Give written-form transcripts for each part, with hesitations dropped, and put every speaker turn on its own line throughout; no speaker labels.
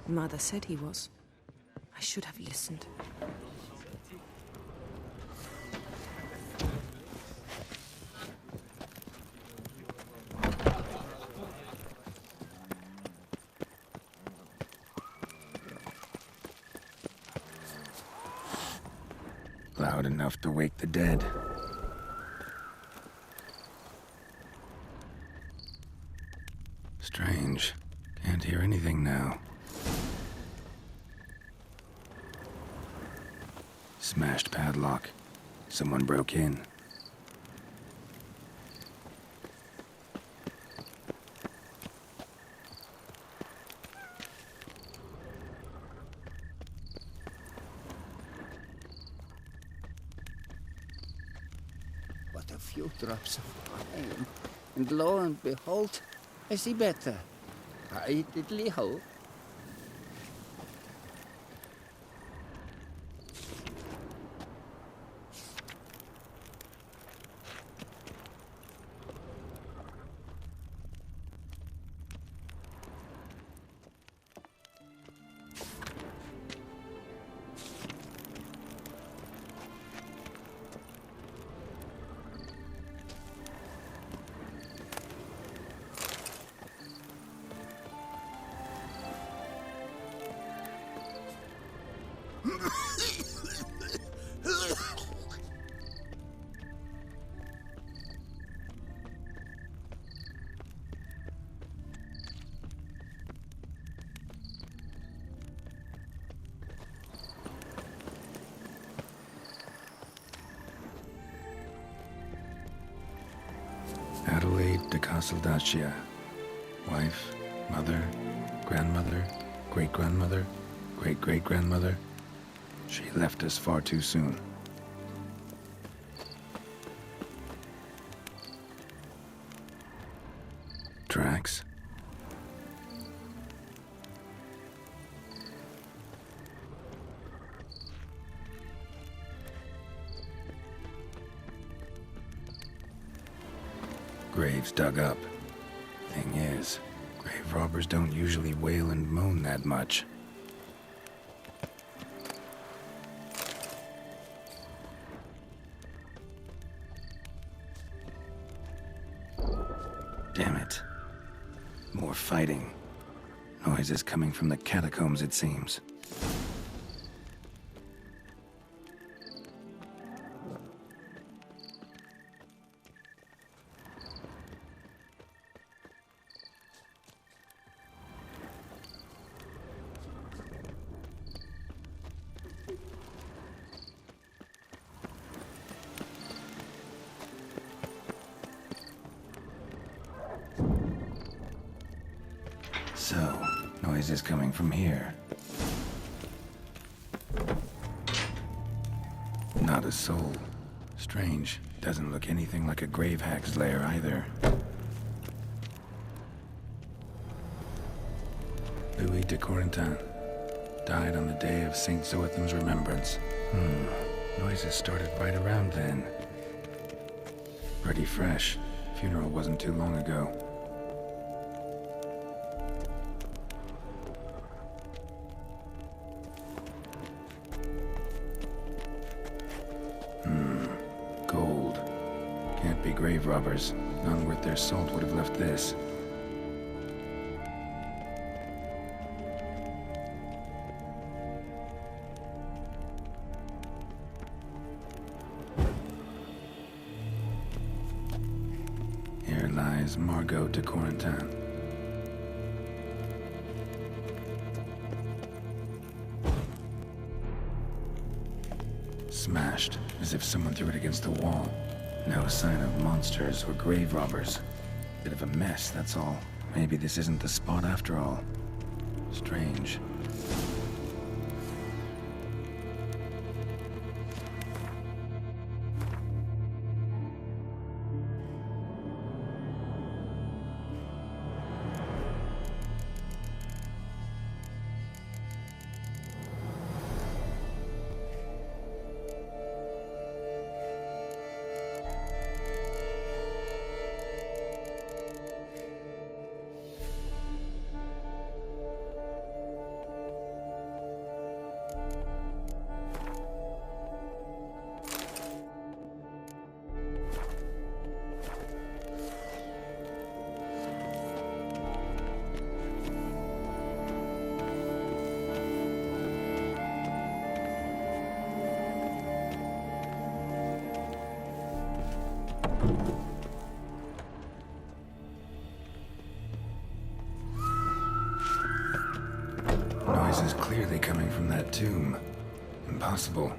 Mother said he was. I should have listened.
Loud enough to wake the dead. Strange. Can't hear anything now. Smashed padlock. Someone broke in.
But a few drops of wine, and lo and behold, I see better. I diddly ho.
Adelaide de Casaldaccia. Wife, mother, grandmother, great-grandmother, great-great-grandmother. She left us far too soon. Tracks? Graves dug up. Thing is, grave robbers don't usually wail and moan that much. Damn it. More fighting. Noises coming from the catacombs, it seems. So, noises coming from here. Not a soul. Strange. Doesn't look anything like a grave hack's lair either. Louis de Corentin. Died on the day of St. Zoetham's remembrance. Noises started right around then. Pretty fresh. Funeral wasn't too long ago. Gold. Can't be grave robbers. None worth their salt would have left this. Here lies Margot de Corentin. Smashed, as if someone threw it against the wall. No sign of monsters or grave robbers. Bit of a mess, that's all. Maybe this isn't the spot after all. Strange. Noise is clearly coming from that tomb. Impossible.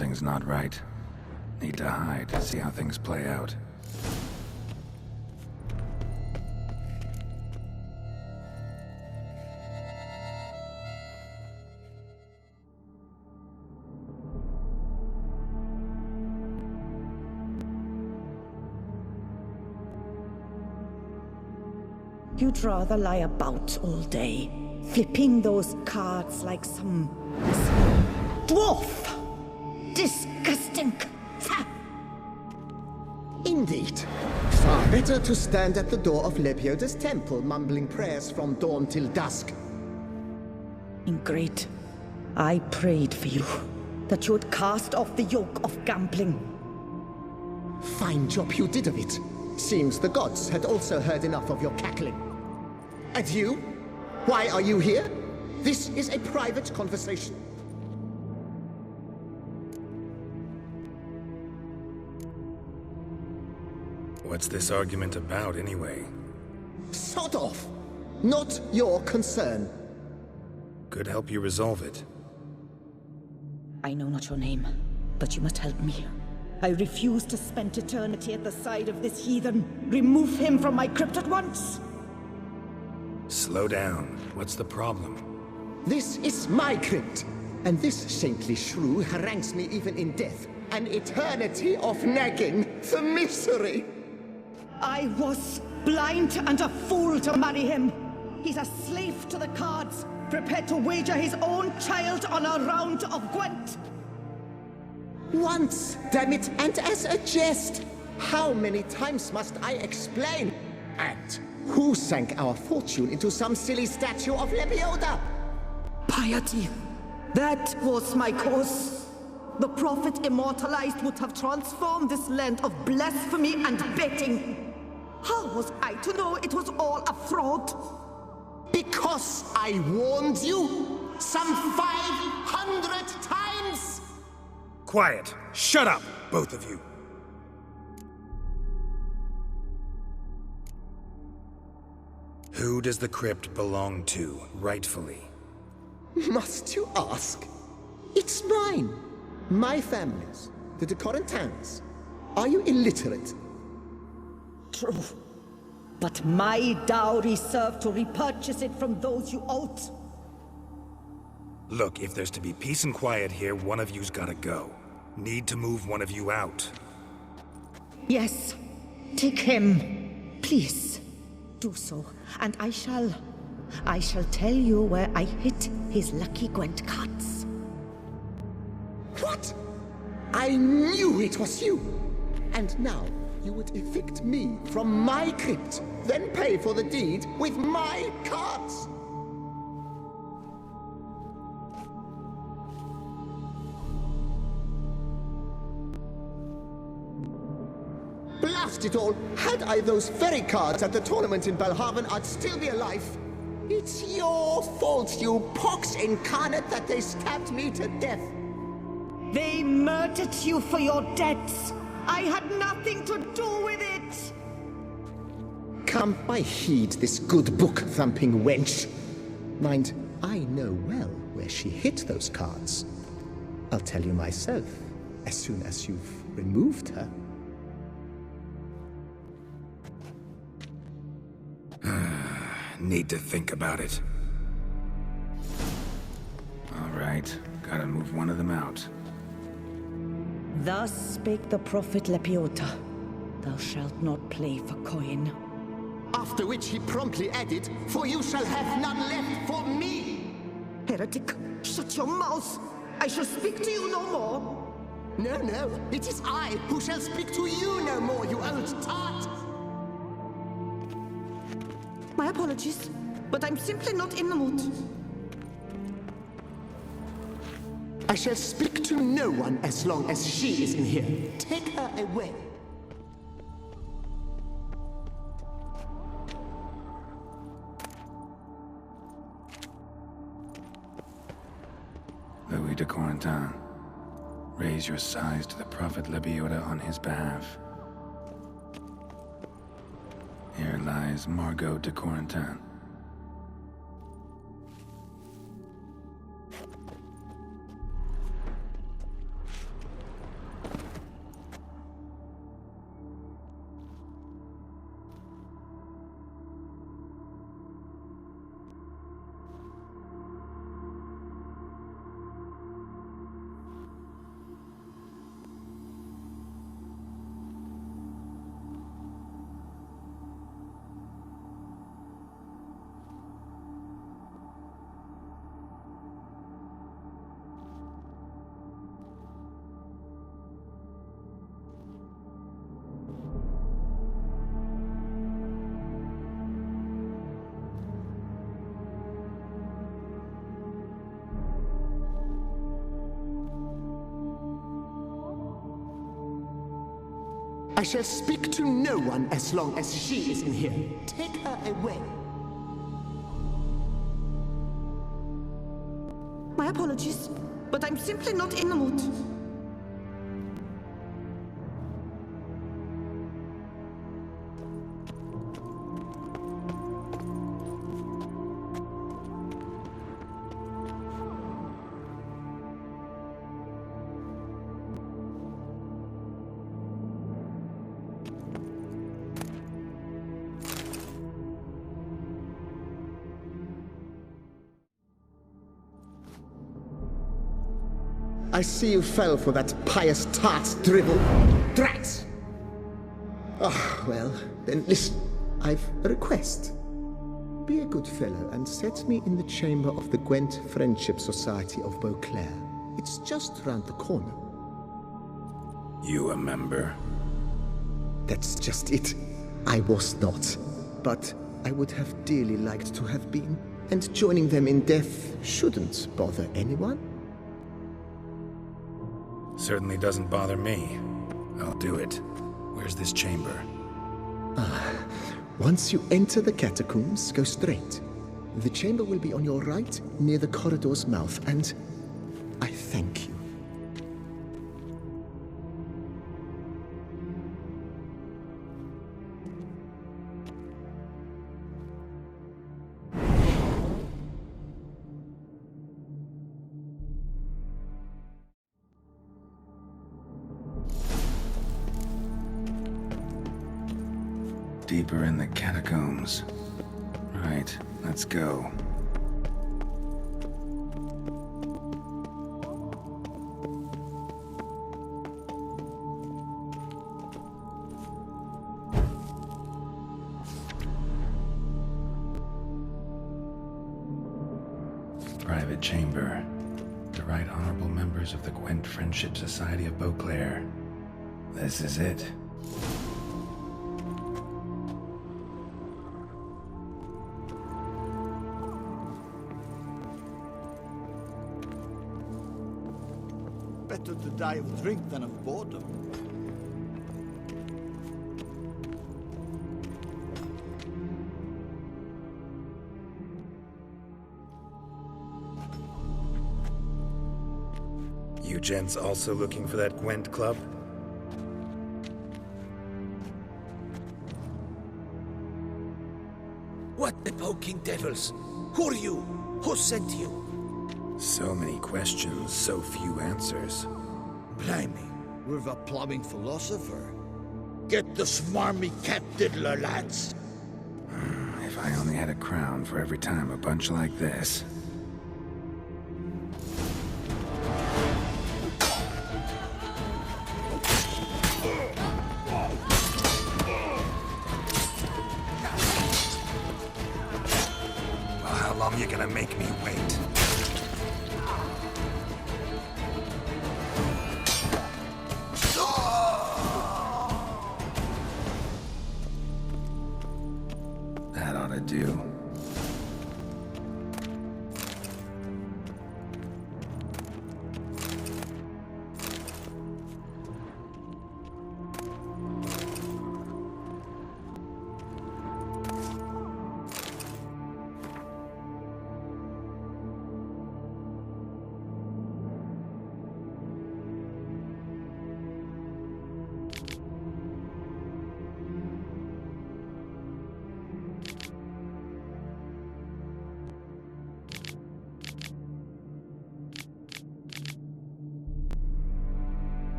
Something's not right. Need to hide, see how things play out.
You'd rather lie about all day, flipping those cards like some dwarf. Disgusting.
Indeed. Far better to stand at the door of Lebioda's temple, mumbling prayers from dawn till dusk.
Ingrate, I prayed for you, that you would cast off the yoke of gambling.
Fine job you did of it. Seems the gods had also heard enough of your cackling. And you? Why are you here? This is a private conversation.
What's this argument about, anyway?
Sod off! Not your concern.
Could help you resolve it.
I know not your name, but you must help me. I refuse to spend eternity at the side of this heathen. Remove him from my crypt at once!
Slow down. What's the problem?
This is my crypt, and this saintly shrew harangues me even in death. An eternity of nagging, the misery!
I was blind and a fool to marry him. He's a slave to the cards, prepared to wager his own child on a round of Gwent.
Once, damn it, and as a jest! How many times must I explain? And who sank our fortune into some silly statue of Lebioda?
Piety. That was my cause. The prophet immortalized would have transformed this land of blasphemy and betting. How was I to know it was all a fraud?
Because I warned you some 500 times!
Quiet! Shut up, both of you! Who does the crypt belong to, rightfully?
Must you ask? It's mine. My family's. The de Corentans. Are you illiterate?
True. But my dowry served to repurchase it from those you owed.
Look, if there's to be peace and quiet here, one of you's gotta go. Need to move one of you out.
Yes. Take him. Please. Do so. And I shall tell you where I hid his lucky Gwent cards.
What? I knew it was you! And now you would evict me from my crypt, then pay for the deed with my cards! Blast it all! Had I those very cards at the tournament in Belhaven, I'd still be alive. It's your fault, you pox incarnate, that they stabbed me to death.
They murdered you for your debts. I had nothing to do with it.
Come, I heed this good book-thumping wench. Mind, I know well where she hid those cards. I'll tell you myself, as soon as you've removed her.
Need to think about it. All right, gotta move one of them out.
Thus spake the prophet Lebioda. Thou shalt not play for coin.
After which he promptly added, "For you shall have none left for me!"
Heretic, shut your mouth. I shall speak to you no more.
No, no, it is I who shall speak to you no more, you old tart!
My apologies, but I'm simply not in the mood.
I shall speak to no one as long as she is in here. Take her away.
Louis de Corentin, raise your sighs to the Prophet Lebioda on his behalf. Here lies Margot de Corentin.
I shall speak to no one as long as she is in here. Take her away.
My apologies, but I'm simply not in the mood.
I see you fell for that pious tart's drivel. Drats! Ah, well, then listen. I've a request. Be a good fellow and set me in the chamber of the Gwent Friendship Society of Beauclair. It's just round the corner.
You a member?
That's just it. I was not. But I would have dearly liked to have been. And joining them in death shouldn't bother anyone.
Certainly doesn't bother me. I'll do it. Where's this chamber?
Once you enter the catacombs, go straight. The chamber will be on your right, near the corridor's mouth, and I thank you.
Deeper in the catacombs. Right, let's go. Private chamber. The Right Honorable members of the Gwent Friendship Society of Beauclair. This is it.
Better to die of drink than of boredom.
You gents also looking for that Gwent club?
What the poking devils? Who are you? Who sent you?
So many questions, so few answers.
Blimey.
We're the plumbing philosopher. Get the smarmy cat diddler, lads.
If I only had a crown for every time a bunch like this. Well, how long you gonna make me wait? That ought to do.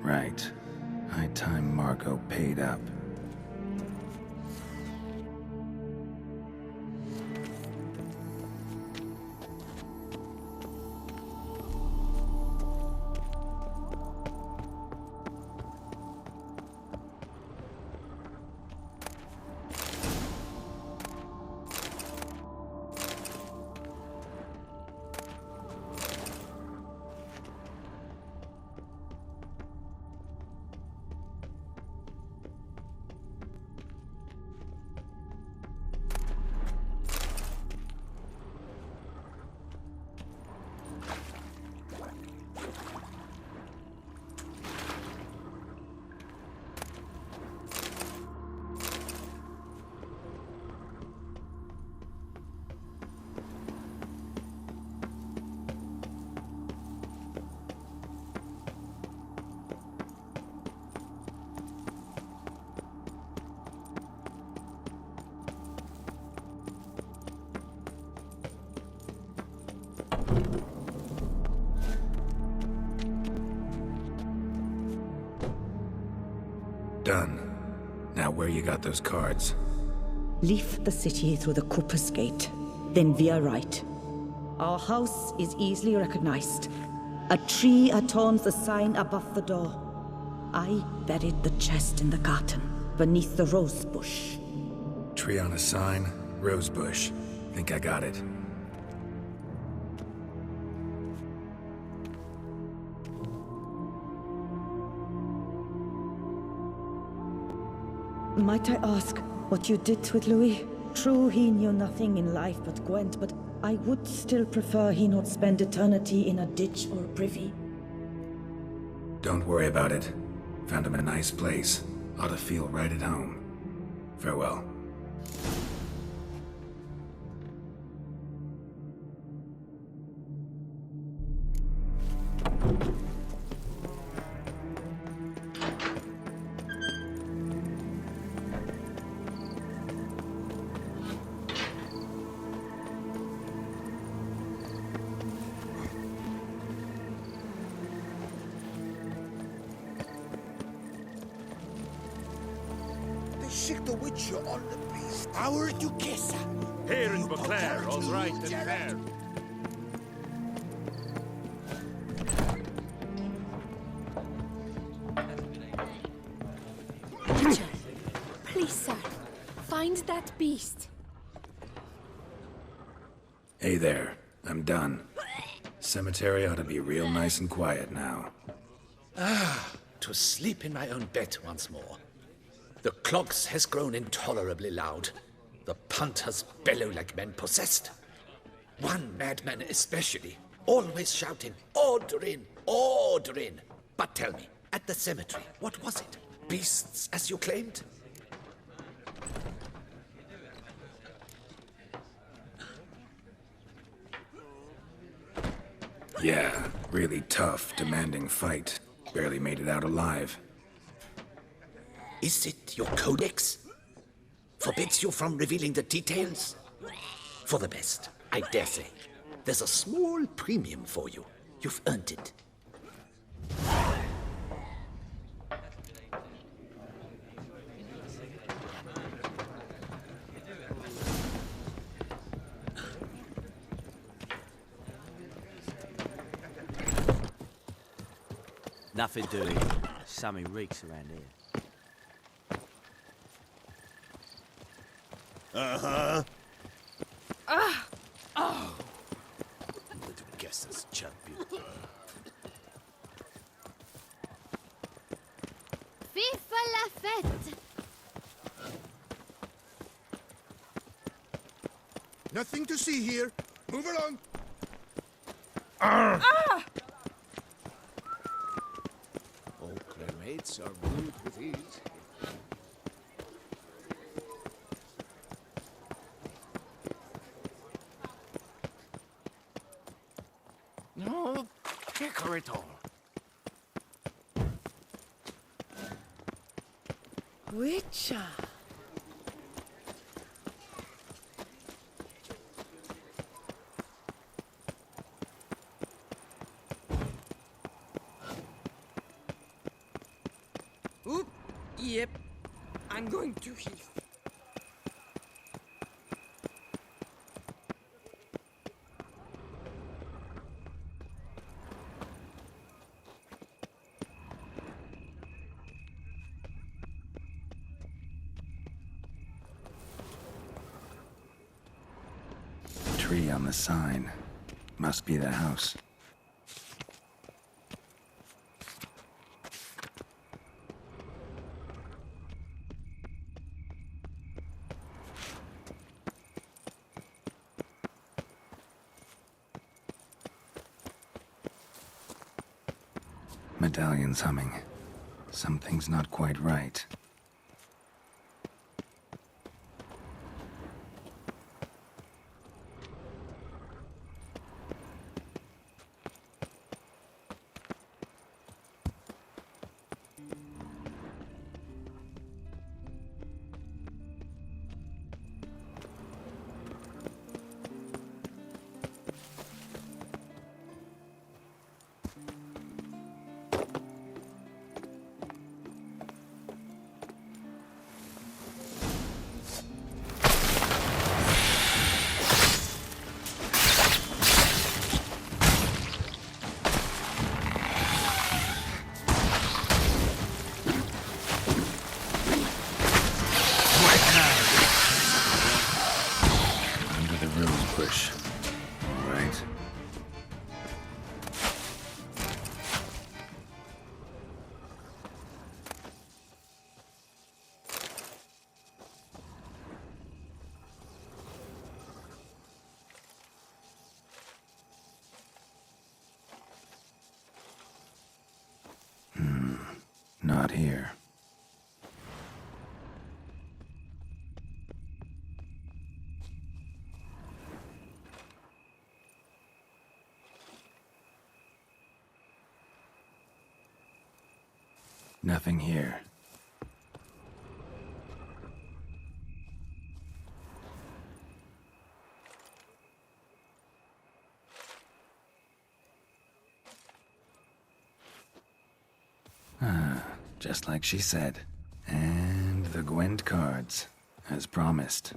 Right. High time Margot paid up. Now where you got those cards?
Leave the city through the Cooper's Gate, then veer right. Our house is easily recognized. A tree adorns the sign above the door. I buried the chest in the garden, beneath the rose bush.
Tree on a sign, rose bush. Think I got it.
Might I ask what you did with Louis? True, he knew nothing in life but Gwent, but I would still prefer he not spend eternity in a ditch or a privy.
Don't worry about it. Found him a nice place. Ought to feel right at home. Farewell.
They sick the Witcher on the beast. Our Duchessa.
Here in Beauclair, all's right and fair.
Witcher, please, sir, find that beast.
Hey there. I'm done. Cemetery ought to be real nice and quiet now.
To sleep in my own bed once more. The clogs has grown intolerably loud. The punters bellow like men possessed. One madman especially, always shouting, "Order in! Order in!" But tell me, at the cemetery, what was it? Beasts, as you claimed?
Yeah, really tough, demanding fight. Barely made it out alive.
Is it your codex? Forbids you from revealing the details? For the best, I dare say. There's a small premium for you. You've earned it.
Nothing doing. Something reeks around here.
Little guesses, champion.
Vive la fête!
Nothing to see here. Move along. All clamates are ruled with ease. No, kicker it all.
Witcher. Oop. Yep. I'm going to Heath.
Tree on the sign. Must be the house. Medallion's humming. Something's not quite right. not here. Nothing here. Just like she said. And the Gwent cards, as promised.